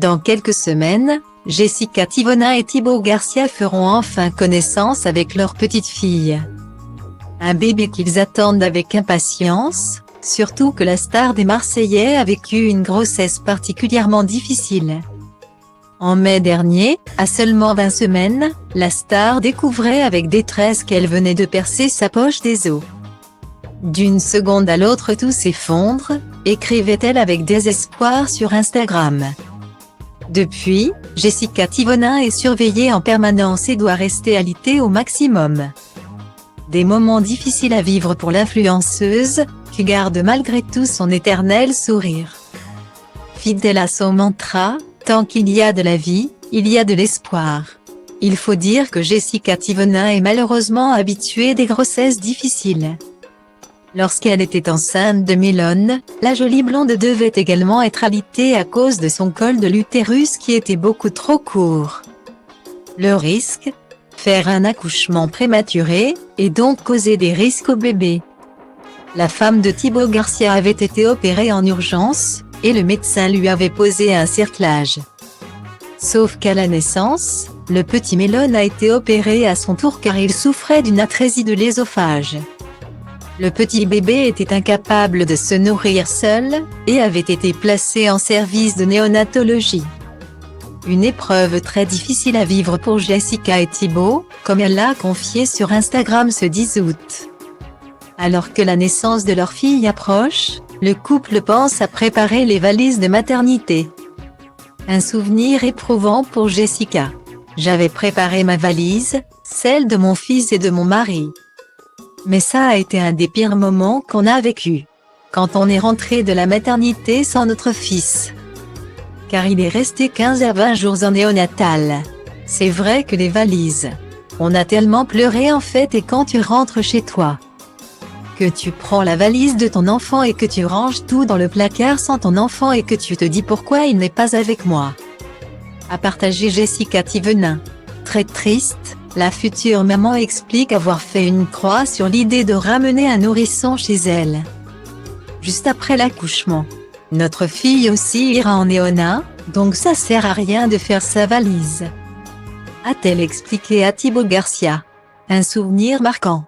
Dans quelques semaines, Jessica Tivona et Thibaut Garcia feront enfin connaissance avec leur petite fille. Un bébé qu'ils attendent avec impatience, surtout que la star des Marseillais a vécu une grossesse particulièrement difficile. En mai dernier, à seulement 20 semaines, la star découvrait avec détresse qu'elle venait de percer sa poche des os. D'une seconde à l'autre tout s'effondre, écrivait-elle avec désespoir sur Instagram. Depuis, Jessica Tivona est surveillée en permanence et doit rester alitée au maximum. Des moments difficiles à vivre pour l'influenceuse, qui garde malgré tout son éternel sourire. Fidèle à son mantra, tant qu'il y a de la vie, il y a de l'espoir. Il faut dire que Jessica Tivona est malheureusement habituée des grossesses difficiles. Lorsqu'elle était enceinte de Milone, la jolie blonde devait également être alitée à cause de son col de l'utérus qui était beaucoup trop court. Le risque ? Faire un accouchement prématuré, et donc causer des risques au bébé. La femme de Thibaut Garcia avait été opérée en urgence, et le médecin lui avait posé un cerclage. Sauf qu'à la naissance, le petit Milone a été opéré à son tour car il souffrait d'une atrésie de l'œsophage. Le petit bébé était incapable de se nourrir seul, et avait été placé en service de néonatologie. Une épreuve très difficile à vivre pour Jessica et Thibaut, comme elle l'a confié sur Instagram ce 10 août. Alors que la naissance de leur fille approche, le couple pense à préparer les valises de maternité. Un souvenir éprouvant pour Jessica. J'avais préparé ma valise, celle de mon fils et de mon mari. Mais ça a été un des pires moments qu'on a vécu. Quand on est rentré de la maternité sans notre fils. Car il est resté 15 à 20 jours en néonatal. C'est vrai que les valises. On a tellement pleuré en fait et quand tu rentres chez toi. Que tu prends la valise de ton enfant et que tu ranges tout dans le placard sans ton enfant et que tu te dis pourquoi il n'est pas avec moi. A partagé Jessica Tivona. Très triste, la future maman explique avoir fait une croix sur l'idée de ramener un nourrisson chez elle. Juste après l'accouchement. Notre fille aussi ira en néonat, donc ça sert à rien de faire sa valise. A-t-elle expliqué à Thibaut Garcia. Un souvenir marquant.